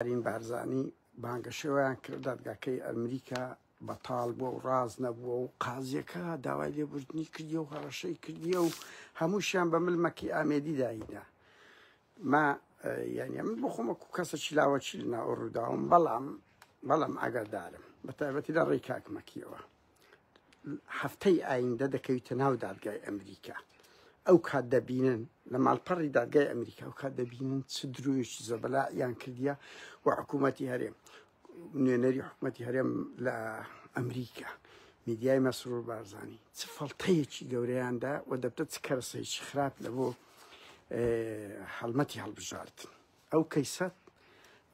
این بارزانی بانگەشەوەیان کرد دادگاکەی ئەمریکا بەتاڵ بووە و ڕاز نەبووە و قازیەکە داوای لێبوردنی کردیە و هەڕەشەی کردیە و هەمووشیان بە ملمەکی ئامێدی داینە. ما یعنی من بۆ خۆمە کەسێکی لاوەچی لەناو ڕووداوم بەڵام ئاگادارم بە تایبەتی لە ڕێی کاکمەکیەوە هەفتەی ئایندە دەکەویتە ناو دادگای ئەمریکا. ئەو کات دەبینن لە ماڵپەڕی دادگای ئەمریکا ئەو کات دەبینن چ درویشی زەبەلایان کردیە و حکوومەتی هەرێم نوێنەری حکوومەتی هەرێم لە ئەمریکا میدیای مەسرور بارزانی چ فەڵتەیەکی گەورەیاندا و دەبتە چ کەرسەیەکی خراپ لە بۆ هەڵمەتی هەڵبژاردن.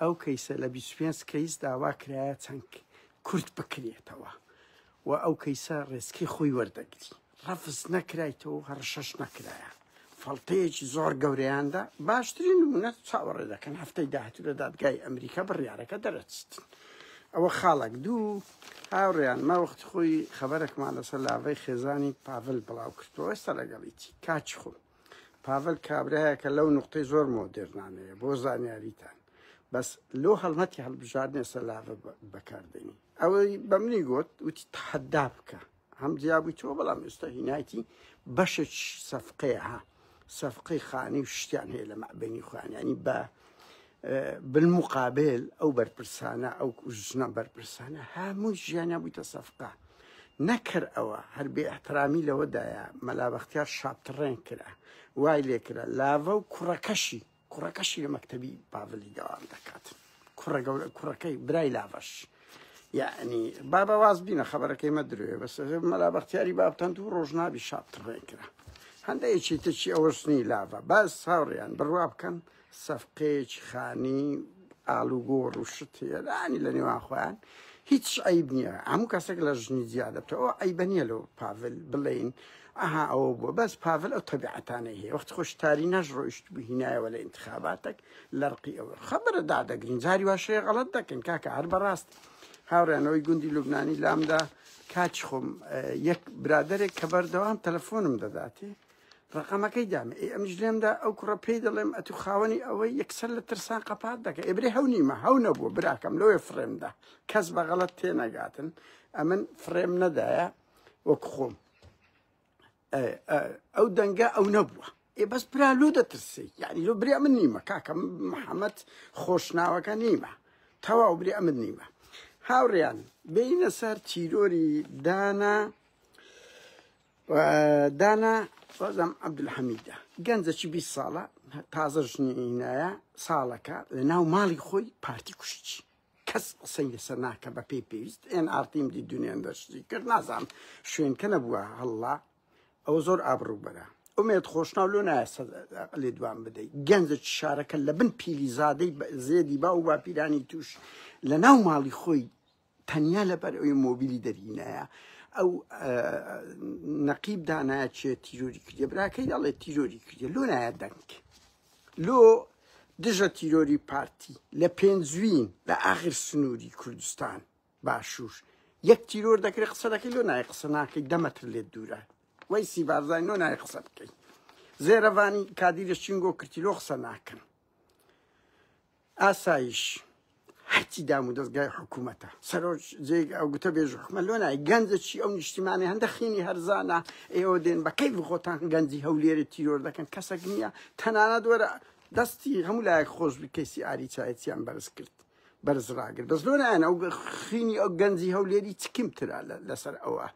ئەو کەیسە لە 25 کەیس داوا کرایە چەند کورت بکرێتەوە و ئەو کەیسە ڕێسکەی خۆی وەردەگری ڕەفز نەکرایتەوە هەڕشەش نەکرایە. فەڵتەیەکی زۆر گەورەیاندا باشترین نمونە چاوەڕێ دەکەن هەفتەی داهاتوو لە دادگای ئەمریکا بڕیارەکە دەرەچتن. ئەوە خاڵک دوو هاوڕێیان ما وەختی خۆی خەبەرێکمان لەسەر لاڤەی خێزانی پاڤل بڵاو کردەوە ئێستا لەگەڵیتی کاچی خۆم. پاڤل کابرایەکە لەو نوقتەی زۆر مۆدێرنانەیە بۆ زانیاریتان بەس لۆ هەڵمەتی هەڵبژاردنێ سەر لاڤە بەکاردێنی. ئەوەی بە منی گوت وتی تەحەدا بکە هەم جیابوویتەوە بەڵام ئێستا هینایەتی بەشێکی سەفقەیە ها سەفقەی خانی و شتیان هەیە لە مەعبەینی خۆیان ینی بە بالمقابل ئەو بەرپرسانە ئەو ژنە بەرپرسانە هەموو ژیانیان بوویتە سەفقە. نەکرد ئەوە هەر بێ ئەحترامی لەوەدایە مەلا بەختیار شاپتڕێن کرا وای لێ کرا لاڤە و کوڕەکەشی لە مەکتەبی پاڤلی دەوام دەکات کوڕەکەی برای لاڤەش یعنی بابە واز بینە خەبەرەکەی مەدروێ بەس مەلا بەختیاری بابتەند و ڕۆژنابی شاپتڕێن کرا هەندەیەکی تچی ئەوەشنی لاڤە باس هاوڕێیان بڕوا بکەن سەفقەیەکی خانی ئالوگۆڕ و شت هێرانی لە نێوان خۆیان هیچ عیب نییە. هەموو کەسێک لە ژنی زیادەبتە ئەوە عیبە نییە لەو پاڤل بڵێین ئەها ئەوە بووە بەس پاڤل ئەو تەبیعەتانەی هەیە وەختی خۆشتاری نەژڕۆیشت بوو هینایەوە لە ئینتخاباتێک لەرقی ئەوە خەبەرە دادەگرین جاری واشەیە غەڵەت دەکەن کاکە هەر بەڕاست. هاوڕێنەوەی گوندی لوبنانی لامدا کاچ خۆم یەک برادێک کە بەردەوام تەلەفۆنم دەداتێ ڕقەمەکەی دامێ ئەمش لێمدا ئەو کوڕە پێی دەڵێم ئەتو خاوەنی ئەوەی یەکسەر لە ترسان قەپات دەکە ئێبرێ هەو نیمە هەو نەبووە براکەم لەوێ فرێمدا کەس بە غەڵەت تێنەگاتن ئەمن فرێم نەدایە وەک خۆم ئەو دەنگە ئەو نەبووە بەس برا لۆ دەترسی یعنی لۆ برێ من نیمە کاکە محەممەد خۆشناوەکە نیمە تەواو برێ ئەمن نیمە. هاوڕێیان بینە سەر تیرۆری دانا وەزەم عەبدولحەمیدە گەنجێکی 20 ساڵە تازە ژنینایە ساڵەکە لە ناو ماڵی خۆی پارتی کوشتی کەس قسەی لەسەر ناکە بە پێی پێویست ئێن ئارتیم دی دونیان دەشتی کرد نازانم شوێنکە نەبووە هەڵا ئەوە زۆر ئابڕوو بەرە ئومێت خۆشناو لۆ نایە لێ دوام بدەیت گەنجێکی شارەکە لە بن پیلی زادەی زێدی با و باپیرانی توش لە ناو ماڵی خۆی تەنیا لەبەر ئەوی مۆبیلی دەرهینایە ئەو نەقیب دانایە چێ تیرۆری کردە براکەی دەڵێ تیرۆری کردە لۆ نایە دەنگ لۆ دژە تیرۆری پارتی لە پێنجوین لە ئاخر سنووری کوردستان باشوور یەک تیرۆر دەکرێت قسە دەکەی لۆ نایە قسە ناکەی دەمەتر لێت دوورە وەی سی بارزانانی لۆ نایە قسە بکەی زێرەڤانی کادیرە چینگۆ کردی لۆ قسە ناکەن. ئاسایش هەرچی دام و دەستگای حکوومەتە سەرۆژ جێ ئەو گوتە بێژ حکومەت لۆ نایە گەنجێکی ئەو نیشتیمانی هەندە خینی هەرزانە ئێوە دێن بە کەیف خۆتان گەنجی هەولێرە تیرۆر دەکەن کەسێک نییە تەنانەت وەرە دەستی هەموو لایەک خۆش بکەیسی ئاری چایەتیان بەرز کرد بەرز ڕاگرت بەس لۆ نایەن ئەو خینی ئەو گەنجی هەولێری چکمترا لەسەر ئەوە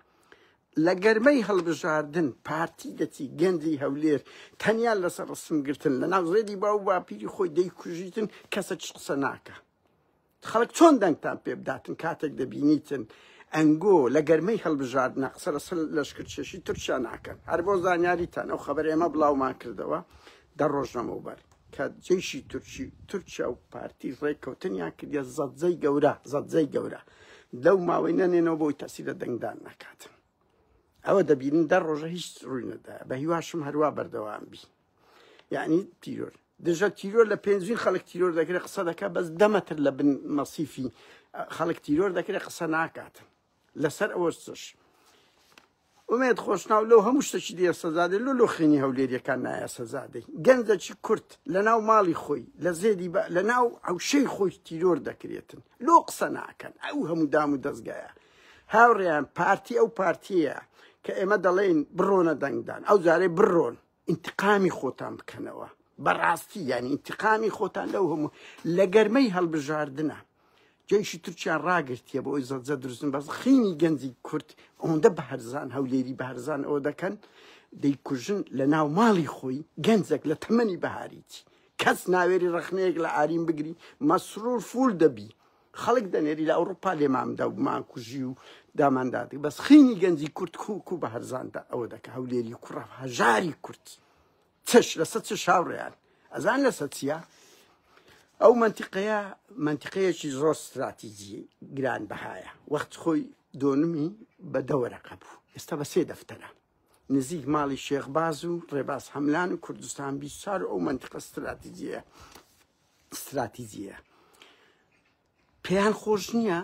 لە گەرمەی هەڵبژاردن پارتی دەچی گەنجی هەولێر تەنیا لەسەر ڕسمگرتن لە ناو زێدی با و باپیری خۆی دەیکوژیتن کەسە چ قسە ناکە. خەڵک چۆن دەنگتان پێ بداتن کاتێک دەبینیتن ئەنگۆ لە گەرمەی هەڵبژاردنە قسە لەسەر لەشکرچێشی تورکیا ناکەن هەر بۆ زانیاریتان ئەو خەبەر ئێمە بڵاومان کردەوە دە ڕۆژنەمەوبەر کە جێیشی تورکیا و پارتی ڕێککەوتنیان کردە زەدزەی گەورە لەو ماوەی نەنێنەوە بۆی تەسیرە دەنگدان نەکاتن ئەوە دەبینن دە ڕۆژە هیچ ڕووی نەدایە بە هیواشم هەروە بەردەوام بی یعنی تیرۆر دژە تیرۆر لە پێنجوین خەڵک تیرۆر دەکرێت قسە دەکات بەس دەمەتر لە بن مەسیفی خەڵک تیرۆر دەکرێت قسە ناکاتن لەسەر ئەوە چش ومێت خۆشناو لەو هەموو شتێکی دێ سەزادە لۆ خێنی هەولێریەکان نایە سەزادەی گەنجێکی کورت لە ناو ماڵی خۆی لە زێدی لە ناو ئەوشەی خۆی تیرۆر دەکرێتن لۆ قسە ناکەن ئەو هەموو دام و دەستگایە هاوڕێیان پارتی ئەو پارتیە کە ئێمە دەڵێن بڕۆنە دەنگدان ئەو جارێ بڕۆن ئینتقامی خۆتان بکەنەوە بەڕاستی یانی ئینتقامی خۆتان لەو هەموو لە گەرمەی هەڵبژاردنە جێیشی تورکیان ڕاگرتیە بۆ ئەوی زەجە دروستن بەس خینی گەنجی کورد ئەوەندە بەهەرزان هەولێری بەهەرزان ئەوە دەکەن دەیکوژن لە ناو ماڵی خۆی گەنجێک لە تەمەنی بەهاریتی کەس ناوێری ڕەخنەیەک لە ئارین بگری مەسرور فول دەبی خەڵک دەنێری لە ئەوروپا لێمامدا و ماکوژی و داماندادی بەس خینی گەنجی کورد کوک و بەهەرزاندا ئەوە دەکە هەولێری کوڕە هەژاری کورد چش لەسەر چ شاوڕێیان ئەزان لەسەر چیە ئەو منتیقەیەکی زۆر استراتیجی گران بەهایە وەخت خۆی دۆنمی بە دەوەرەقە بوو ئێستا بە سێ دەفتەرە نزیک ماڵی شێخباز و ڕێباز هەملان و کوردستان 24 ئەو منتیقە استراتیجیە پێیان خۆش نییە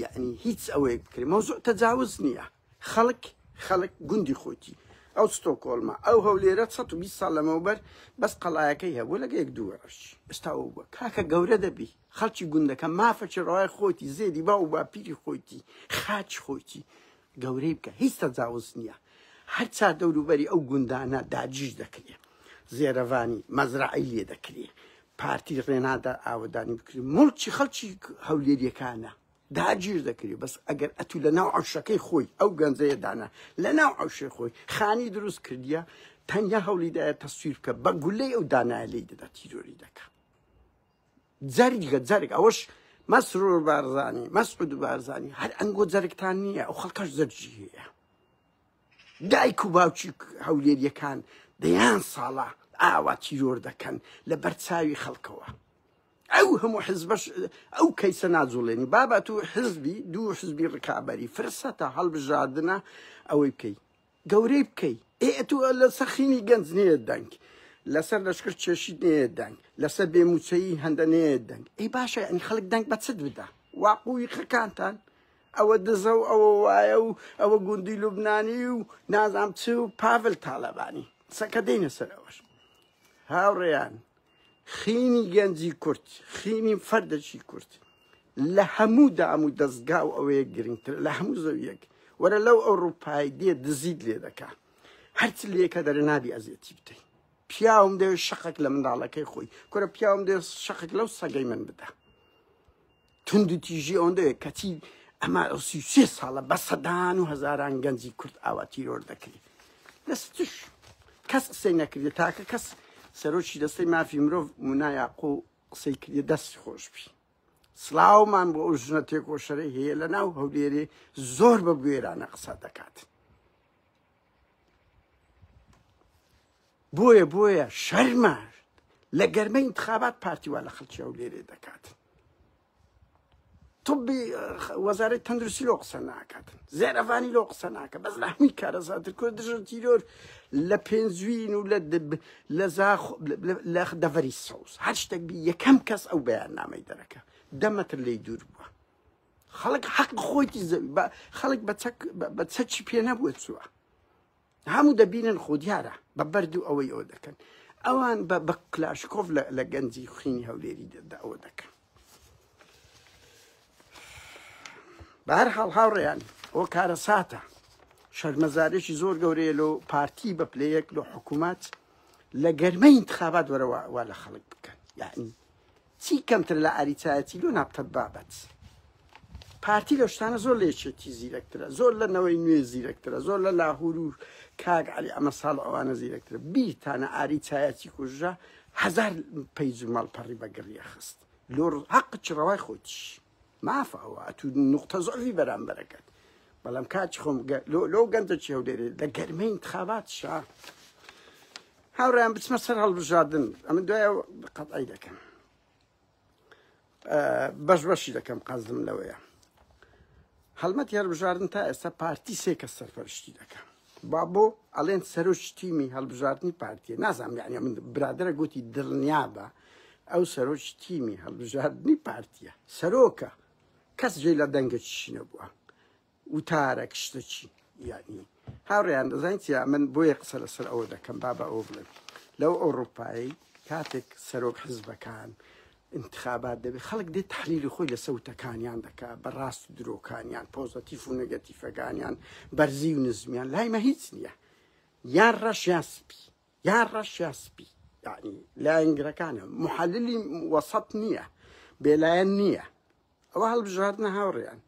یعنی هیچ ئەوەیە بکرێت مەوزوع تەجاوز نییە خەڵک گوندی خۆتی ئەو ستۆکۆڵمە ئەو هەولێرە 120 ساڵ لەمەوبەر بەس قەڵایەکەی هەبوو لەگە یەک دووەڕەش ئێستا ئەو بووە کاکە گەورە دەبی خەڵکی گوندەکە مافەکی ڕای خۆتی زێدی با و باپیری خۆیتی خاچ خۆیتی گەورەی بکە هیچ تەجاوز نییە هەر چار دەوروبەری ئەو گوندانە داگیر دەکرێت زێرەڤانی مەزرعی لێ دەکرێت پارتی ڕێنادا ئاوەدانی بکرێت مڵکی خەڵکی هەولێریەکانە داگیر دەکرێت بەس ئەگەر ئەتو لە ناو عەوشەکەی خۆی ئەو گەنجەیەدانا لە ناو عەوشەی خۆی خانی دروست کردیە تەنیا هەوڵیدایە تەسویر بکە بە گولەی ئەو دانایە لێی دەدا تیرۆری دەکە جەرگ ئەوەش مەسرور بارزانی مەسعود بارزانی هەر ئەنگۆ جەرگتان نییە ئەو خەڵکەش زەرجی هەیە دایک و باوکی هەولێریەکان دەیان ساڵە ئاوا تیرۆر دەکەن لە بەرچاوی خەڵکەوە ئەو هەموو حزبەش ئەو کەیسە ناجوڵێنی بابە تو حزبی دوو حزبی ڕکابەری فرسەتە هەڵبژاردنە ئەوەی بکەی گەورەی بکەی تو لە سەخینی گەنج نێت دەنگ لەسەر لەشکر چێشی نێت دەنگ لەسەر بێموچەیی هەندە نێت دەنگ ئەی باشە ئەنی خەڵک دەنگ بە چت بدە واقوی خەکانتان ئەوە دزە و ئەوە وایە و ئەوە گوندی لوبنانی و نازام چ و پاڤل تاڵەبانی سەکە دەینە سەر ئەوەش هاوڕێیان خینی گەنجی کورد خینی فەردەکی کورد لە هەموو دام و دەستگا و ئەوەیە گرنگتر لە هەموو زەویەک وەرە لەو ئەوروپای دێ دزیت لێ دەکا هەرچ لێکە دەرە نابی ئەزیەتی بتەی پیاوم دەوێت شەقێک لە منداڵەکەی خۆی کورە پیاوم دەوێت شەقێک لەو سەگەی من بدە تونند و تیژی ئەوەندەوێت کەچی ئەمە 33 ساڵە بە سەدان و هەزاران گەنجی کورد ئاوا تیرۆر دەکرێت دەستش کەس قسەی نەکردێت تاکە کەس سەرۆکی دەستەی مافی مرۆڤ مونایاقۆ قسەی کردێ دەستی خۆش بی سڵاومان بۆ ئەو ژنە تێکۆشەرەی هەیە لە ناو هەولێرێ زۆر بە گوێرانە قسە دەکات بۆیە شەرمە لە گەرمەی انتخابات پارتیوا لە خەڵکی هەولێرێ دەکات طبی وەزارەتی تەندروستی لۆ قسە ناکاتن زێرەڤانی لۆ قسە ناکە بەس لە هەمووی کارەساتر کورد دژە تیرۆر لە پێنجوین و لە دەڤەری سەوز هەر شتێک بی یەکەم کەس ئەو بەیاننامەی دەرەکە 10 مەتر لێی دوور بووە خەڵک حەق خۆیتی زەوی خەڵک بە چەکی پێ نەبووە چووە هەموو دەبینن خۆ دیارە بە بەرد و ئەوەی ئەوە دەکەن ئەوان بە کلاشکۆڤ لە گەنجی خوینی هەولێری ئەوە دەکەن بەهەرحاڵ هاوڕێیان ئەوە کارە ساتە شەرمەزارێکی زۆر گەورەیە لە پارتی بە پلەیەک لە حکوومەت لە گەرمەی انتخابات وەرەوە لە خەڵک بکەن یعنی چی کەمتر لە ئاریتایەتی لۆ نابتە بابەت پارتی لە شتانە زۆر لێچێتی زیرەکترە زۆر لە نەوەی نوێ زیرەکترە زۆر لە لاهور و کاگ عەلی ئەمە ساڵ ئەوانە زیرەکترە بیرتانە ئاریتایەتی کوژە 1000 پەیج و ماڵپەڕی بەگڕیە خست لۆ حەقی ڕەوای خۆتیش مافە ئەوە تو نوقتە زۆری بەرامبەرەکەت بەڵام کاتی خۆم لۆ گەنجێکی هەولێرێ لە گەرمەی انتخابات شا هاوڕێیان بچمە سەر هەڵبژاردن ئەمە دوایە قەتعی دەکەم بەشی دەکەم قەزم لەوەیە هەڵمەتی هەڵبژاردن تا ئێستا پارتی سێ کەس سەرپەرشتی دەکەم با بۆ ئەڵێن سەرۆکی تیمی هەڵبژاردننی پارتیە نازانم یعنی من برادرە گوتی دڵنیابە ئەو سەرۆکی تیمی هەڵبژاردننی پارتیە سەرۆکە کەس جێی لە دەنگەچی نەبووە وتارە کشتەچی یعنی هاوڕێیان دەزانین چیا من بۆیە قسە لەسەر ئەوە دەکەم بابە ئەوە بڵێم لەو ئەوروپایی کاتێک سەرۆک حزبەکان انتخابات دەبێت خەڵک دێت تحلیلی خۆی لە سەوتەکانیان دەکات بەڕاست و درۆکانیان پۆزتیف و نەگەتیفەکانیان بەرزی و نزمیان لایمە هیچ نییە یان ڕەش یان سپی یان ڕەش یان سپی یعنی لایەنگرەکانە محەللی وەسەط نییە بێلایەن نییە ئەوە هەڵبژاردنە هاوڕێیان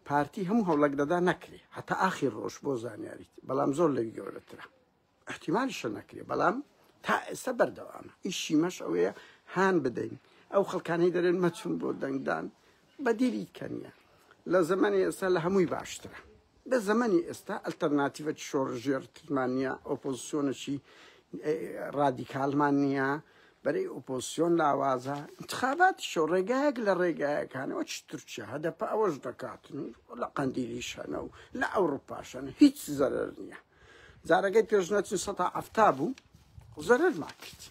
پارتی هەموو هەوڵک دەدا نەکرێ هەتا ئاخیر ڕۆژ بۆ زانیاریت بەڵام زۆر لەوی گەورەترە احتیمالیشە نەکرێ بەڵام تا ئێستا بەردەوامە ئیشی مەش ئەوەیە هان بدەین ئەو خەڵکانەی دەرێن مەچون بۆ دەنگدان بەدیری کەنیە لە زمانی ئێستا لە هەمووی باشترە بە زمانی ئێستا ئەلتەرناتیڤە شۆڕژێرتمان نییە ئۆپۆزیسیۆنەشی ڕادیکالمان نییە بەرەی ئۆپۆزیسیۆن لاوازە انتخاباتی شۆ ڕێگایەک لە ڕێگایەکانەوە چ تورکیا هەدەپە ئەوەش دەکاتن لە قەندیلیشەنە و لە ئەوروپاشەنە هیچ زەرەر نییە جارەکەی پێشنەچین سەتا ئەفتا بوو زەرەرمان کرد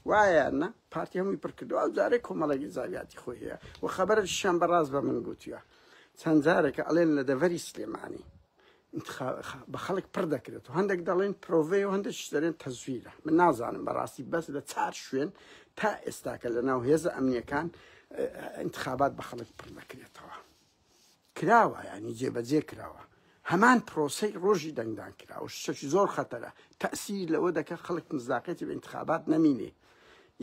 وایەنە پارتی هەمووی پڕکردو ئەو جارێک کۆمەڵێکی زاویاتی خۆی هەیە و خەبەرشیان بەڕاست بە من گوتووە چەند جارێکە ئەڵێن لە دەڤەری سلێمانی بە خەڵک پڕ دەکرێت و هەندێک دەڵێن پرۆڤێ و هەندێک دەڵێن تەزویرە من نازانم بەڕاستی بەس لە چار شوێن تا ئێستاکە لە ناو هێزە ئەمنیەکان انتخابات بە خەڵک پڕ دەکرێتەوە کراوە ینی جێبەجێ کراوە هەمان پرۆسەی ڕۆژی دەنگدان کراوە شتێکی زۆر خەتەرە تەئسیر لەوە دەکات خەڵک مزاقێتی بە انتخابات نەمینێ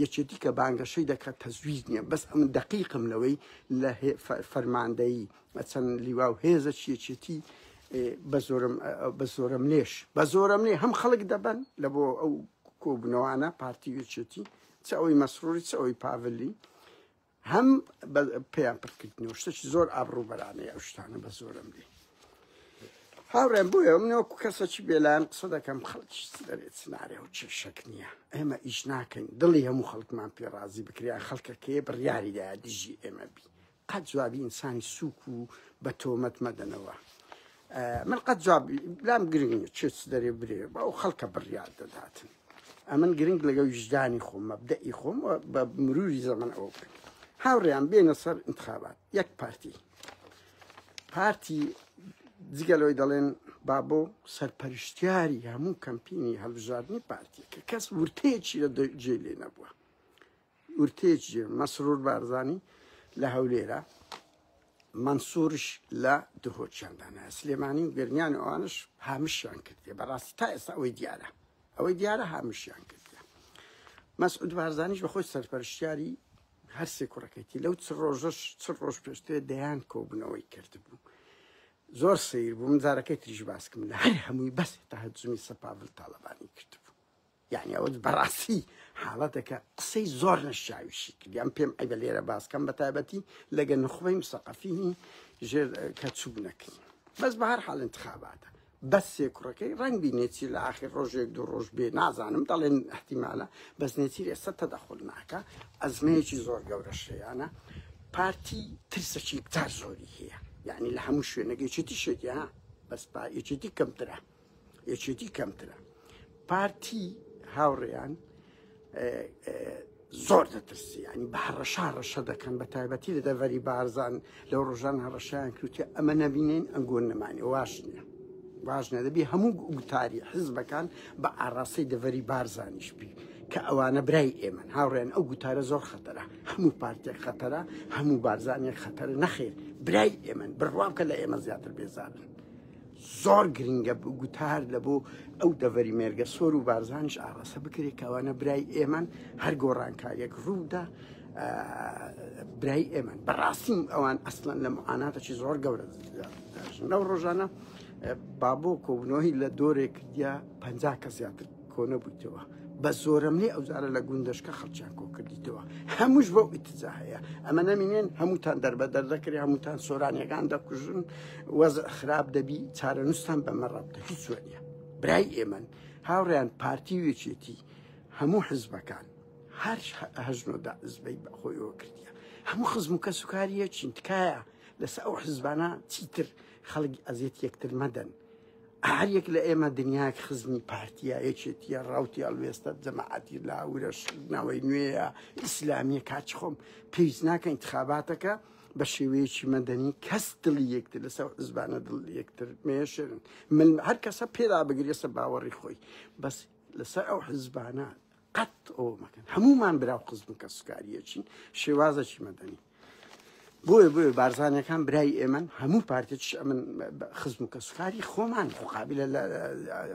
یەکێتی کە بانگەشەی دەکات تەزویر نییە بەس ئەم دەقیقم لەوەی لە فەرماندەیی چەند لیوا و هێزە یەکێتی بە زۆرم لێش بە زۆرم لێ هەم خەڵک دەبن لە بۆ ئەو کۆبنەوانە پارتی یەکێتی چ ئەوەی مەسروری چ ئەوەی پاڤلی هەم پێیان پڕکردنەوە شتێکی زۆر ئابڕووبەرانەیە ئەو شتانە بە زۆرم لێ هاوڕێن بۆیە منەوەکو کەسێکی بێلایەن قسە دەکەم خەڵکی دەرێت سنارێ و چێشەک نییە ئێمە ئیش ناکەین دڵی هەموو خەڵکمان پێڕازی بکریان خەڵکەکەیە بڕیاریدایە دژی ئێمە بی قەت جوابی ئینسانی سووک و بە تۆمەت مەدەنەوە من قەت جوابی لام گرنگە چێت دەرێ برێ بە ئەو خەڵکە بڕیار دەداتن ئەمن گرنگ لەگەڵ وجدانی خۆم مەبدەئی خۆم بە مروری زەمن ئەوە بکەین هاوڕێیان بێنە سەر انتخابات یەک پارتی جگەلەوەی دەڵێن با بۆ سەرپەرشتیاری هەموو کەمپینی هەڵبژاردننی پارتی کە کەس ورتەیەکی لە جێ لێ نەبووە ورتەیەکی جێ مەسرور بارزانی لە هەولێرە منسوورش لە دهۆچیاندانە سلێمانی و گرنیان ئەوانش هامشیان کردێ بەڕاستی تا ئێستا ئەوەی دیارە هامشیان کردێ مەسعود بارزانیش بە خۆی سەرپەرشتیاری هەر سێ کوڕەکەیتی لەو چ ڕۆژ پێشتێ دەیان کۆبنەوەی کردبوو زۆر سیر بوو من جارەکەی تریژ باسکەم لە هەر هەمووی بەس تەهەجومی سەپاڤڵ تاڵەبانی کردبوو یعنی ئەوە بەڕاستی حاڵەتێکە قسەی زۆر نەشاویشی کرد یان پێم ئەی بە لێرە باسکەم بە تایبەتی لەگە نخبەی مسەقەفینی ژێر کە چوب نەکرد بەس بە هەر حاڵ انتخاباتە بەس سێ کوڕەکەی ڕەنگ بینێتی لە ئاخر ڕۆژێک دوو ڕۆژ بێ نازانم دەڵێن احتیمالە بەس نێتیر ئێستا تەدەخل ناکە ئەزمەیەکی زۆر گەورە شەیانە پارتی ترسەکی کتار زۆری هەیە یعنی لە هەموو شوێنەکە یەکێتی شێتی ها بەس یەکێتی کەمترە پارتی هاوڕێیان زۆر دەترسی ینی بە هەڕەشە دەکەن بە تایبەتی لە دەڤەری بارزان لەو ڕۆژان هەڕەشیان کروتێ ئەمە نەبینێن ئەنگۆن نەمانی واش نییە دەبی هەموو گوتاری حزبەکان بە ئاڕاستەی دەڤەری بارزانیش بی کە ئەوانە برای ئێمن هاوڕێن ئەو گوتارە زۆر خەتەرە هەموو پارتێک خەتەرە هەموو بارزانێک خەتەرە نەخێر برای ئێمن بڕوام کە لە ئێمە زیاتر بێزارن زۆر گرنگە گوتار لە بۆ ئەو دەڤەری مێرگە سۆر و بارزانش ئاڕاستە بکرێت کەوانە برای ئێمن هەر گۆڕانکاریەک ڕوودا برای ئێمن بەڕاستیم ئەوان ئەسڵەن لە معاناتێکی زۆر گەورە لەو ڕۆژانە بابۆ کۆبنەوەی لە دۆرێک کردیا 50 کە زیاتر کۆ نەبوویتەوە بە زۆرم لێ ئەوزارە لە گوندەشکە خەڵکیان کۆ کردیتەوە هەمووش بۆ ئیتجا هەیە ئەمە نەمینێن هەمووتان دەربەدەر دەکرێت هەمووتان سۆرانیەکان دەکوژن وەزع خراپ دەبی چارەنووسان بەمە ڕابدە هیچ وەنیە برای ئێمن هاوڕێیان پارتی وێچێتی هەموو حزبەکان هەر هەژنۆدا ئزبەی بە خۆیەوە کردیە هەموو خزم و کەس و کاریە چین تکایە لەسەر ئەو حزبانە چیتر خەڵک ئەزیێت یەکتر مەدەن هەر یەک لە ئێمە دنیاک خزمی پارتیە یەکێتیە ڕاوتی هەڵوێستە جەماعەتی لاورەش ناوەی نوێیە ئیسلامیە کاچ خۆم پێویست ناکە ئینتخاباتەکە بە شێوەیەکی مەدەنی کەس دڵی یەکتر لەسەر حزبانە دڵ یەکتر مێشرن هەر کەسە پێدا بگرێسە باوەڕی خۆی بەس لەسەر ئەو حزبانە قەت ئەوە مەکەن هەمومان براو خزم کە سوکاریەچین شێوازەکی مەدەنی بۆیە بارزانەکان برای ئێمە هەموو پارتێک ئەمن خزم و کەسوکاری خۆمان مقابلە لە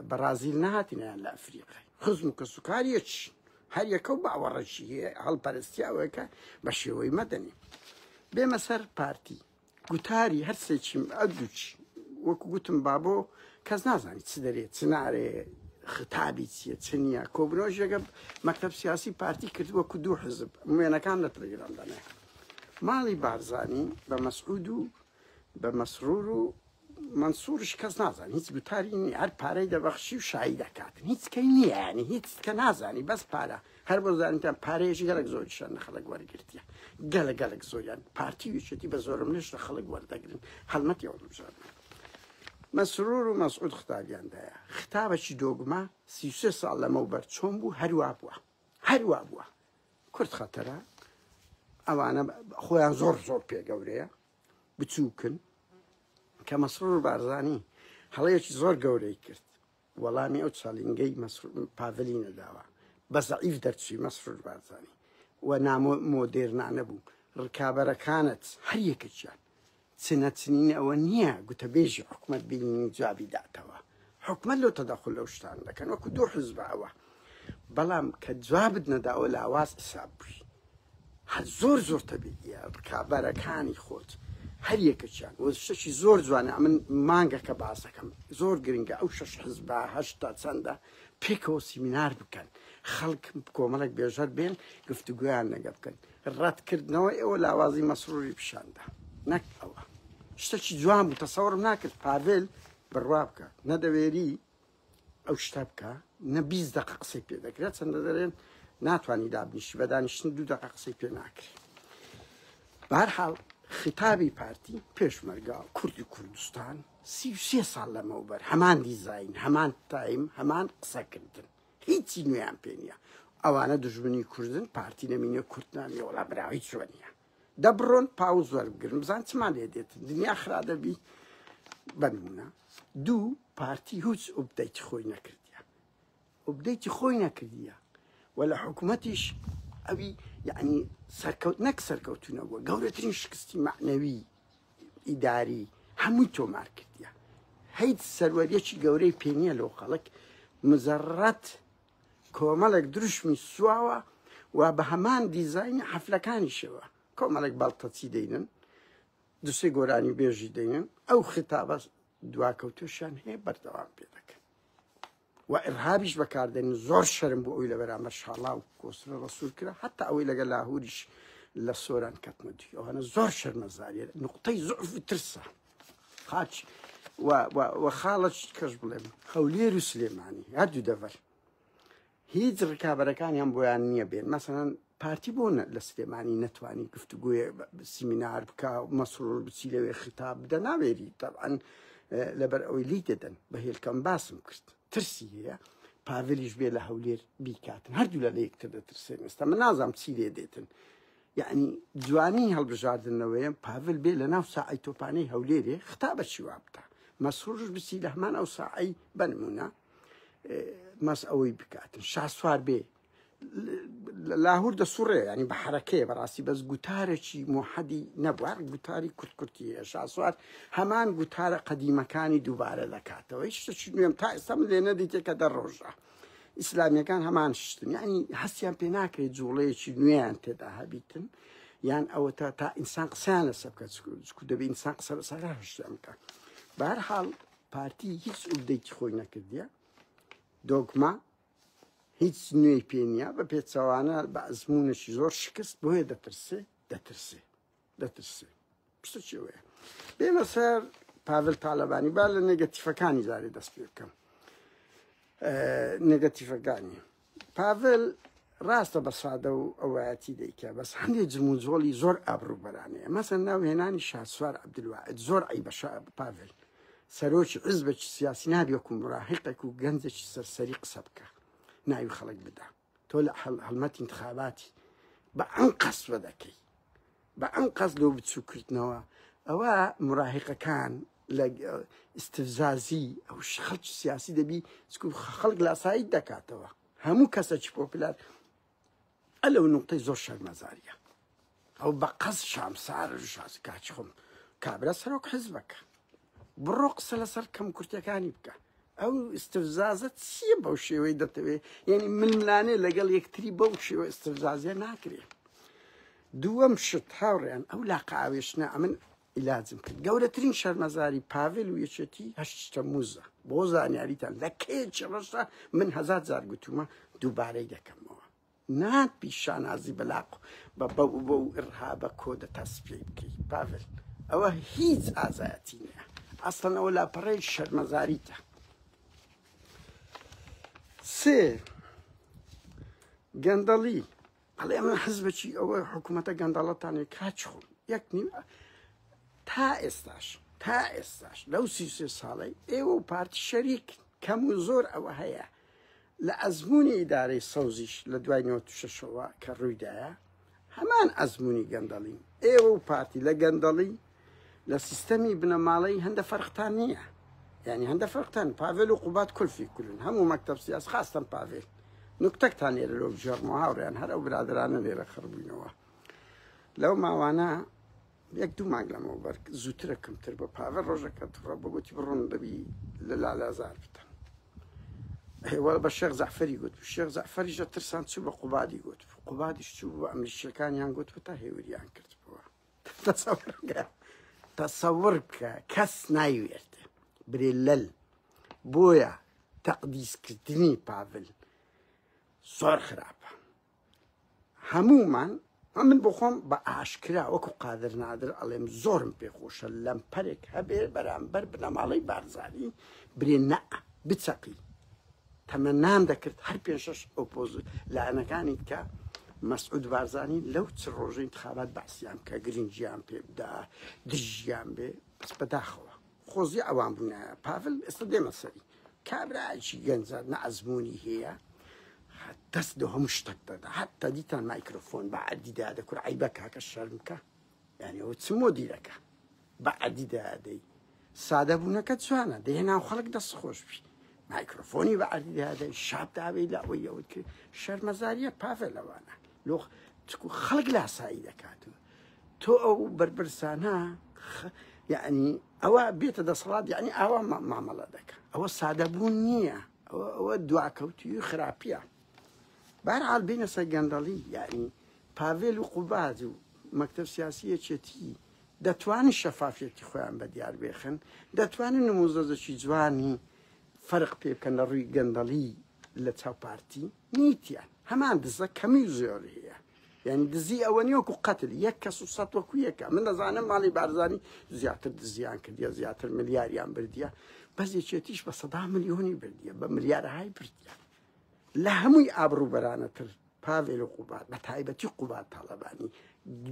بەرازیل نهاتینیان لە ئەفریقای خزم و کەسوکاریەچ هەر یەکە و باوەڕەشی هەڵپەرستیاوەکە بە شێوەی مەدەنی بێمە سەر پارتی گوتاری هەر سێکی ئەدوچی وەکو گوتم بابۆ کەس نازانی چ دەرێت چ نارێ خطابی چییە چ نییە کۆبنۆژێگە مەکتەب سیاسی پارتی کرد وەکو دوو حزب موێنەکان لە تەلەگرام دانێ ماڵی بارزانی بە مەسعود و بە مەسرور و منسوورش کەس نازانی هیچ گوتاری نییە هەر پارەی دەبەخشی و شایی دەکاتن هیچ کەی نییە ینی هیچ کە نازانی بەس پارە هەر بۆ زانیتان پارەیەشی گەلک زۆریشان لە خەڵک وەرگرتیە گەلک زۆریان پارتی ویچێتی بە زۆرم لێش لە خەڵک وەردەگرن هەڵمەتی ئەو بژارن مەسرور و مەسعود خطابیاندایە خطابەکی دۆگما 33 ساڵ لەمەوبەر چۆن بوو هەروە بووە کورد خەتەرە ئەوانە خۆیان زۆر پێگەورەیە بچووکن کە مەسرور بارزانی هەڵەیەکی زۆر گەورەی کرد وەڵامی ئەو چاڵینگەی پاڤلی نەداوە بە زەعیف دەرچووی مەسرور بارزانی و نامۆدێرنانە بوو ڕکابەرەکانت هەر یەکەچیان چنەچنین ئەوە نییە گوتەبێژی حکومەت بینی جوابی داتەوە حکومەت لەو تەدەخل لەو شتان دەکەن وەکو دوو حزب ئەوە بەڵام کە جوابت نەداوە لە ئاواز حساب بووی هەر زۆر تەبیعیە ڕکابەرەکانی خۆت هەر یەکەچیان وە شتێکی زۆر جوانە ئەمن مانگەکە باسەکەم زۆر گرنگە ئەو شەش حزبە هەشتا چەندە پێکەوە سیمینار بکەن خەڵک کۆمەڵێک بێژەر بێن گفتوگویان لەگە بکەن ڕەتکردنەوە ئێوە لە ئاوازی مەسروری پیشاندا نەک ئەوە شتێکی جوان بوو تەسەوڕم ناکرد پاڤێل بڕوا بکە نەدەوێری ئەو شتە بکە نە 20 دقیقە قسەی پێ دەکرێت چەندە دەرێن ناتوانانی دابنیشی بە دانیشتن 2 دقیقە قسەی پێ ناکرێت بەهەرحاڵ خطابی پارتی پێشمەرگا کوردی کوردستان 33 ساڵ لەمەوبەر هەمان دیزاین هەمان تایم هەمان قسەکردن هیچی نوێیان پێ نییە ئەوانە دژمنی کوردن پارتی نەمینە کوردنامی وڵا براوی چوە نییە دەبڕۆن پاوز وەربگرن بزان چمان لێ دێتن دنیا خرادەبی بنمونە دوو پارتی هیچ ئوبدەیتی خۆی نەکردیە ئوبدەیتی خۆی نەکردیە و لە حکوومەتیش ئەوی یعنی نەک سەرکەوتونەوە گەورەترین شکستی معنەوی ئیداری هەمووی تۆمار کردیە هیچ سەروەریەکی گەورەی پێنیە لەو خەڵک مزەڕەت کۆمەڵێک دروشمی سواوە و بە هەمان دیزاینی حەفلەکانیشەوە کۆمەڵێک بەڵتەچی دەینن دوسێ گۆرانی بێژی دەینن ئەو خطابە دواکەوتوشیان هەیە بەردەوام پێ دەکەن و ئرهابیش بەکاردێن زۆر شەرم بۆ ئەوی لە بەرامبەر شاڵا و کۆسرە ڕەسوول کرا حتا ئەوەی لەگە لاهوریش لە سۆران کەتمە دوی ئەوانە زۆر شەرمەزاریە نقطەی زۆف ترسە خاچ و خاڵەت کەش بڵێم هەولێر و سلێمانی هەردوو دەڤەر هیچ ڕکابەرەکانیان بۆیان نییە بێن مەسەڵەن پارتی بۆ لە سلێمانی نەتوانی گفتوگوێ سیمینار بکە و مەسرور بچی لەوێ خطاب بدە ناوێری طبعاً لەبەر ئەوەی لی دەدەن بە هێلکەم باسم کرد ترسی هەیە پاڤلیش بێ لە هەولێر بیکاتن هەردوو لە یەکتر دەترسێن ئێستا من نازانم چی لێ دێتن یعنی جوانی هەڵبژاردنەوەیە پاڤل بێ لە ناو ساعەی تۆپانەی هەولێرێ خطابەکی وا بتە مەسرورش بچی لە هەمان ئەو ساعەی بنمونە مەس ئەوەی بکاتن شاسوار بێ لاهور دەسوڕێ ینی بە حرەکەیە بەڕاستی بەس گوتارێکی موحەدی نەبوار گوتاری کورتکورتیە شاسوار هەمان گوتارە قەدیمەکانی دووبارە دەکاتەوە هیچ شتێکی نوێم تا ئێستا من لێ نەدیتێ کە دەڕۆژە ئیسلامیەکان هەمان شتن یعنی هەستیان پێ ناکرێت جوڵەیەکی نوێیان تێدا هەبیتن یان ئەوە تا ئینسان قسەیان لەسەر بکە چکو دەبێ ئینسان قسە بەسەرا هەشتیان بکە بەهەرحاڵ پارتی هیچ ئوبدەیکی خۆی نەکردیە دۆگما هیچ نوێی پێ نییە بە پێچەوانە بە ئەزمونێکی زۆر شکست بۆیە دەترسێ پشتێکی وەیە بێمە سەر پاڤل تالەبانی با لە نێگەتیفەکانی زارێ دەست پێ بکەم نێگەتیفەکانی پاڤل ڕاستە بە سادە و ئەوایەتی دەیکە بەس هەندێک جموجۆڵی زۆر ئابڕووبەرانەیە مەسەن ناوهێنانی شاسوار عەبدولواحید زۆر عەیبە پاڤل سەرۆکی حزبێکی سیاسی نابێ وەکو مراهقێک و گەنجێکی سەرسەری قسە بکە ناوی خەڵک بدا تۆ لە هەڵمەتی انتخاباتی بە ئەم قەسوە دەکەی بە ئەم قەس لەو بچووکردنەوە ئەوە مراهقەکان لە ئیستفزازی ئەو خەڵکی سیاسی دەبی خەڵک لاسایی دەکاتەوە هەموو کەسێکی پۆپولار ئەلەو نوقتەی زۆر شەرمەزاریە ئەو بە قەس شامسار ژاز کاچ خۆم کابرا سەرۆک حزبەکە بڕۆ قسە لەسەر کەم کورتەکانی بکە ئەو ئیستفزازە چییە بەو شێوەی دەتەوێت یعنی ململانێ لەگەڵ یەکتری بەو شێوە ئیستفزازیە ناکرێت دووەم شت هاوڕێیان ئەو لاقاوێشنە ئەمن ئیلاجم کرد گەورەترین شەرمەزاری پاڤێل و یەکێتی هەشت تەمووزە بۆ زانیاریتان لە کێچی ڕۆژدا من هەزار جار گوتومە دووبارەی دەکەمەوە ناتبی شانازی بەلاق بە ئڕهابە کۆ دەتەسپێ بکەی پاڤێل ئەوە هیچ ئازایەتی نییە ئەسڵەن ئەوە لاپەڕەی شەرمەزاریتە سێ گەندەڵی ئەڵێ ئەمە حزبێکی ئەوە حکوومەتە گەندەڵەتانێ کاچ خۆم یەک نیم تا ئێستاش لەو 33 ساڵی ئێوە و پارتی شەریک کەم و زۆر ئەوە هەیە لە ئەزمموی ئیدارەی سەوزیش لە دوای 96ەوە کە ڕوویدایە هەمان ئەزمموی گەندەڵین ئێوە و پارتی لە گەندەڵی لە سیستەمی بنەماڵەی هەندە فەرقتان نییە یعنی هەندە فەرقتان پاڤێل و قوبات کولفی کولن هەموو مەکتەب سیاسی خاستن پاڤێل نوکتەکتان لێرە لەو ژێڕمەوە هاوڕێیان هەر ئەو برادرانە لێرە خڕبووینەوە لەو ماوانە یەک دوو مانگ لەمەوە بەر زووترە کەمتر بە پاڤێل ڕۆژەکە توڕە بە گوتی بڕۆن دەبی لە لالازار بتن هێوە بە شێخ زەعفەری گوت شێخ زەعفەریشە ترسان چوو بە قوبادی گوت قوبادیش چوو بە ئەمریکیەکانیان گوت تا هێوریان کردبووە تەسەوڕ بکە کەس نایوێت برێ لەل بۆیە تەقدیسکردنی پاڤل زۆر خراپە هەمومان من بۆ خۆم بە ئاشکرا وەکو قادر نادر ئەڵێم زۆرم پێخۆشە لەم پەرێک هەبێ بەرامبەر بنەماڵەی بارزانی برێ نە بچەقی تەمەنام دەکرد هەر پێشەش ئۆپۆز لایەنەکانی کە مەسعود بارزانی لەو چ ڕۆژەی انتخابات باسییان کە گرنگیان پێ بدا دژیان بێ بەس بەداخەوە خۆزی ئەوان بوونایە پاڤل ئێستا دێمە سەری کابراایکی گەنجە نە ئەزمموی هەیە دەست دە هەموو شتێک دەدا حتا دیتان مایکرۆفۆن بە عەدیدا دەکوور عیبە کاکە شەرمکە یعنی ئەوە چ مۆدیرەکە بە عەدیدا دەی سادەبوونەکە جوانە دەهێنا و خەڵک دەست خۆش بی مایکرۆفۆنی بە عەدیدا دەی شاب داوێ لە ئەوەی ئەوت کرد شەرمەزاریە پاڤێلەوانە لۆ خەڵک لاسایی دەکاتەوە تۆ ئەو بەربرسانە یعنی ئەوە بێتە دەسەڵات یعنی ئاوا مامەڵە دەکە ئەوە سادەبوون نییە ئەوە دواکەوتی خراپیە بەرحاڵ بینە سەر گەندەڵی یعنی پاڤێل و قوباد و مەکتەب سیاسیەکێتی دەتوانن شەفافیەتی خۆیان بە دیار بێخن دەتوانن نموزەزەکی جوانی فەرق پێ بکەن لە ڕووی گەندەڵی لە چاوپارتی نیتیان هەمان دزە کەمی زۆر هەیە یعنی دزی ئەوە نیە وەکو قەتل یەک کەس و سەد وەکو یەکە من دەزانم ماڵی بارزانی زیاتر دزیان کردیە زیاتر ملیاریان بردیە بەس یەکێتیش بە 100 ملیۆنی بردیە بە ملیارەهای بردیە لە هەمووی ئابڕووبەرانەتر پاڤێل و قوباد بە تایبەتی قوباد تاڵەبانی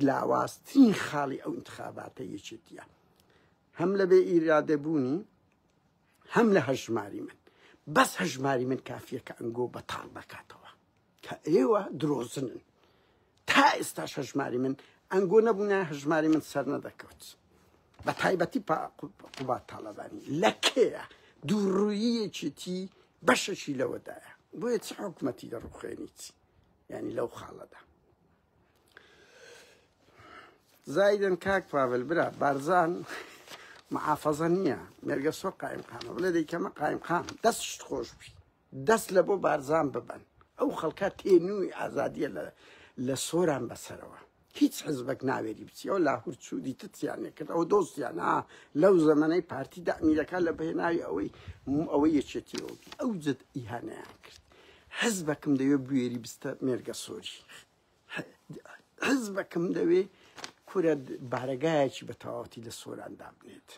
لاوازترین خاڵی ئەو انتخاباتە یەکێتیە هەم لە بێ ئیرادەبوونی هەم لە هەژماری من بەس هەژماری من کافیە کە ئەنگۆ بەتاڵ بکاتەوە کە ئێوە درۆزنن تا ئێستاش هەژماری من ئەنگۆ نەبوونا هەژماری من سەر نەدەکەوت بە تایبەتی قوباد تاڵەبانی لە کێیە دووڕوویەکێتی بەشەشی لەوەدایە بۆیە چ حکوومەتی دەڕوخێنیت یعنی لەو خاڵەدا زایدن کاک پاڤل برا بارزان محافظە نییە مێرگە سۆ قایمقامە بڵێ دەیکەمە قایمقام دەستشت خۆش بی دەست لە بۆ بارزان ببەن ئەو خەڵکە تێنووی ئازادیە لە سۆران بەسەرەوە هیچ حزبێک ناوێری بچی ئەو لاهور چوو دیتتیان نەکرد ئەو دۆستیان لەو زەمانەی پارتی دامیرەکە لە بەهێناوی ئەوەی یەکێتیەوە ئەو جد ئیهانەیان کرد حزبەکەم دەوێ بوێری بستە مێرگە سۆری حزبەکەم دەوێ کورە بارەگایەکی بە تەواوەتی لە سۆران دابنێت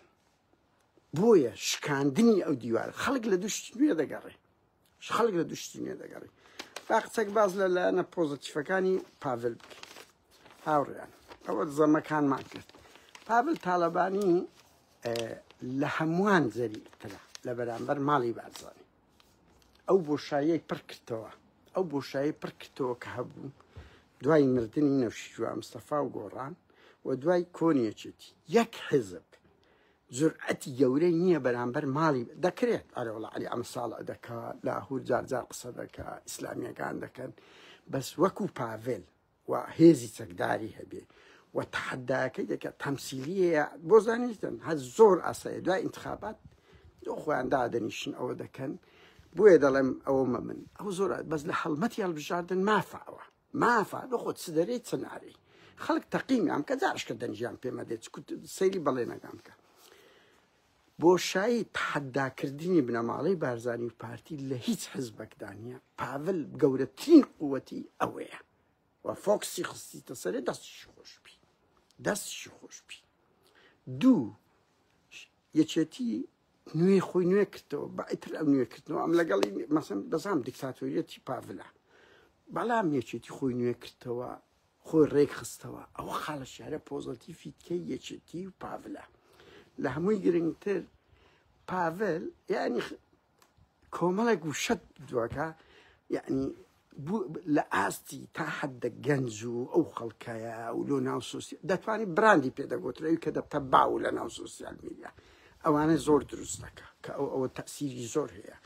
بۆیە شکاندنی ئەو دیوار خەڵک لە دوشتی نوێ دەگەڕێ خەڵک لە دوشتی نوێ دەگەڕێ با قسەک باز لەلایەنە پۆزتیڤەکانی پاڤل بکەین هاوڕێیان ئەوە زەمەکانمان کرد پاڤل تاڵەبانی لە هەمووان زەریعترە لە بەرامبەر ماڵی بارزانانی ئەو بۆشاییەی پڕ کردەوە ئەو بۆشایی پڕ کردەوە کە هەبوو دوای مردنی نەوشی جوان مستەفا و گۆڕان و دوای کۆنیەکێتی یەک حزب جورئەتی گەورەی نییە بەرامبەر ماڵی دەکرێت ئەرە وەڵا عەلی ئەم ساڵە دەکات لاهور جارجار قسە دەکات ئیسلامیەکان دەکەن بەس وەکو پاڤێل و هێزی چەکداری هەبێ و تحداکەی دەکات تەمسیلیە بۆ زانیتن هەر زۆر ئاسایە دوای ئینتخابات خۆیان دادەنیشن ئەوە دەکەن بۆیە دەڵێم ئەوەمە من ئەو زۆر بەس لە هەڵمەتی هەڵبژاردن مافاوە مافا بخۆت چ دەرێت چ نارێ خەڵک تەقیمیان کە جارشکە دەنجیان پێمە دێت سەیری بەڵێنەکان بکە بۆشایی تحداکردنی بنەماڵەی بارزانی و پارتی لە هیچ حزبەکدا نییە پاڤل گەورەترین قووەتی ئەوەیە و فۆکسی خستیتە سەرێ دەستیشی خۆشبی دەستیشی خۆشبی دوو یەکێتی نوێی خۆی نوێ کردەوە بەئیتر ئەو نوێکردنەوە ئەم لەگەڵی مەسەن دەزانم دیکتاتۆریەتی پاڤلە بەڵام یەکێتی خۆی نوێ کردەوە خۆی ڕێک خستەوە ئەوە خاڵە شارە پۆزەتیفی تکەی یەکێتی و پاڤلە لە هەمووی گرنگتر پاڤل یعنی کۆمەڵێک وشەت دووەکە یعنی لە ئاستی تا حەدە گەنج و ئەو خەڵکایە و لۆ ناو سۆسیال دەتوانێت براندی پێدەگۆترەوی کە دەبتە باو لە ناو سۆسیال میدیا ئەوانە زۆر دروست دەکە کە ئەوە تەسیری زۆر هەیە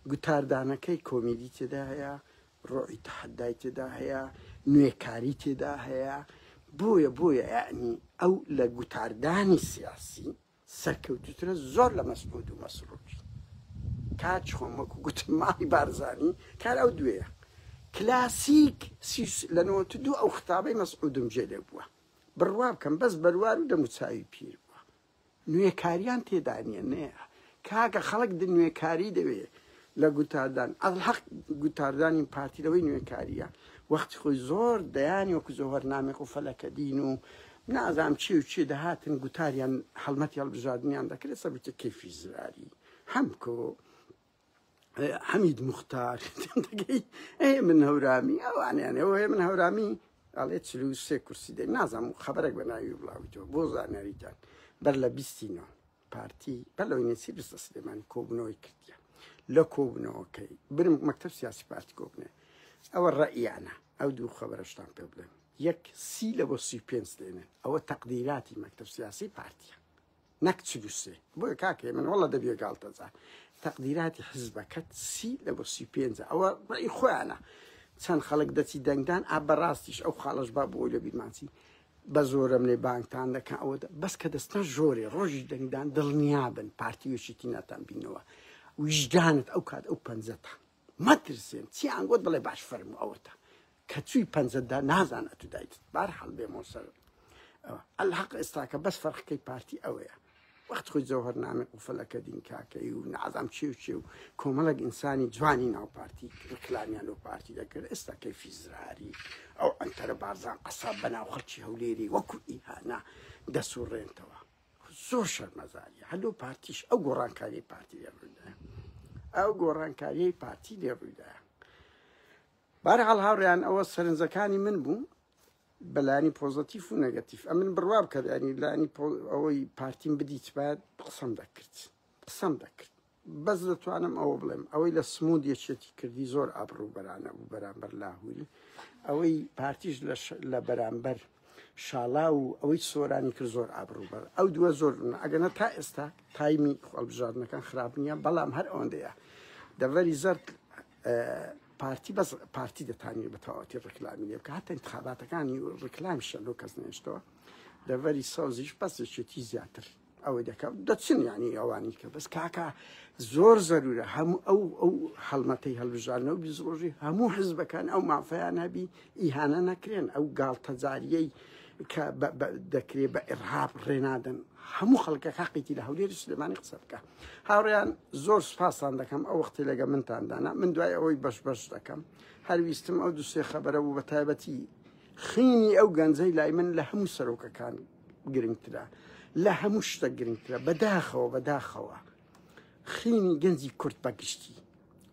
گوتاردانەکەی کۆمیدی تێدا هەیە ڕۆحی تەحەدای تێدا هەیە نوێکاری تێدا هەیە بۆیە یعنی ئەو لە گوتاردانی سیاسی سەرکەوتوترە زۆر لە مەسعود و مەسرووری کاچ خۆم وەکو گوتم ماڵی بارزانی کار ئەو دوێیە کلاسیک لە 92 ئەو ختابەی مەسعودم جێ لێ بووە بڕوا بکەم بەس بەروار و دەموچاوی پیر بووە نوێکاریان تێدا نیە نەیە کاکە خەڵک نوێکاری دەوێت لە گوتاردان ئەڵحەق گوتاردانی پارتیلەوەی نوێکاریە وەختی خۆی زۆر دەیانی وەکو زۆهەرنامێک و فەلەکە دین و نازام چی و چی دەهاتن گوتاریان هەڵمەتی هەڵبژاردنیان دەکرێت سەبوتە کەیفی زراری هەمکۆ حەمید موختار ئەی من هەورامی ئەوانیان ئەوە من هەورامی ئەڵێ 43 کورسی دێ نازام و خەبەرێک بە ناوی بڵاویتەوە بۆ زانەریتان بەر لە 29 پارتی بەر لەوەی نێسی ڕستە سلێمانی کۆبنەوەی کردیە لە کۆبنەوەکەی برم مەکتەب سیاسی پارتی کۆبنێ ئەوە ڕەئیانە ئەو دوو خەبەرەشتان پێ بڵێن یەک 30 لە بۆ 35 دێنێن ئەوە تەقدیراتی مەکتەب سیاسی پارتیە نەک 43 بۆیە کاکێ من وەڵە دەبێ گاڵتەجار تەقدیراتی حزبەکەت 30 لە بۆ 35 ئەوە ڕێی خۆیانە چەند خەڵک دەچی دەنگدان ئا بەڕاستیش ئەو خاڵش با بۆی لە بیرمانچی بە زۆرم لێ بانگتان دەکەن ئەوە بەس کە دەستان ژۆرێ ڕۆژی دەنگدان دڵنیابن پارتیوەشتی ناتان بینەوە ویژدانت ئەو کات ئەو پەنجەتە مەترسێن چی ئەنگۆت بڵێ باش فەرموو ئەوەتە کە چووی پەنجەتدا نازانە تو دایت بارحەڵ بێمەوە سەر ئەلحەق ئێستاکە بەس فەرقەکەی پارتی ئەوەیە وەخت خۆی جەوهەرنامێ قوفەلەکە دینکاکەی و نازام چی و چی و کۆمەڵێک ئینسانی جوانی ناو پارتی ڕکلامیان لەو پارتی دەکرد ئێستا کەیفی زراری ئەو ئەنتەرە بارزان قەساب بەناو خەڵکی هەولێری وەکو ئیهانە دەسوڕێنتەوە زۆر شەرمەزاریە هەلۆ پارتیش ئەو گۆڕانکاری پارتی لێ ڕوویدایە ئەو گۆڕانکاریەی پارتی لێ ڕوویدایە بەرحاڵ هاوڕێیان ئەوە سەرنجەکانی من بوو بەلانی پۆزەتیف و نەگەتیف ئەمن بڕوا بکەت ینی لانی ئەوەی پارتیم بدیت باید قسەم دەکرد بەس دەتوانم ئەوە بڵێم ئەوەی لە سمود یەکێتی کردی زۆر ئابڕوو بەرانە بوو بەرامبەر لاهوری ئەوەی پارتیش لە بەرامبەر شاڵا و ئەوەی سۆرانی کرد زۆر ئابڕوو بەر ئەو دووە زۆر ئەگەنە تا ئێستا تایمی هەڵبژاردنەکان خراپ نییە بەڵام هەر ئەوەندەیە دەڤەری زەرد پارتی بەس پارتی دەتانێت بە تەواوەتی ڕکلامی لێ بکە هەتا انتخاباتەکانی ڕکلامیشە لۆ کەس نێشتەوە دەڤەری سەوزیش بەسێکی زیاتر ئەوەی دەکات دەچن ینی ئەوانی کە بەس کاکە زۆر زەرورە هەموو ئەو هەڵمەتەی هەڵبژاردنەوە بیزڕۆژی هەموو حزبەکان ئەو مافەیان هەبی ئیهانە نەکرێن ئەو گاڵتەجاریەی کە دەکرێت بە ئێرهاب ڕێنادەن هەموو خەڵکە حەقێکی لە هەولێری سلێمانی قسە بکە هاوڕێیان زۆر سوپاسان دەکەم ئەو وەختی لەگە منتاندانا من دوای ئەوەی بەش دەکەم هەرویستم ئەو دووسێ خەبەرە بوو بە تایبەتی خینی ئەو گەنجەی لای من لە هەموو سەرۆکەکان گرنگترە لە هەموو شتە گرنگترە بەداخەوە خینی گەنجی کورد بەگشتی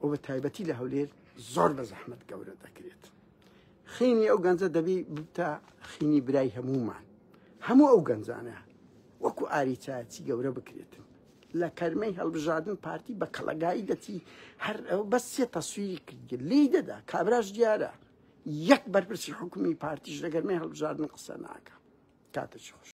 ئەو بە تایبەتی لە هەولێر زۆر بە زەحمەت گەورە دەکرێت خینی ئەو گەنجە دەبێ بتە خینی برای هەمومان هەموو ئەو گەنجانە وەکو ئاریچایەتی گەورە بکرێتن لە کەرمەی هەڵبژاردن پارتی بە کەڵەگایی دەتی هەر ئەو بەس سێ تەسویری کردی لی دەدا کابراش دیارە یەک بەرپرسی حکومی پارتیش لە گەرمەی هەڵبژاردن قسە ناکە کاتە چ خۆش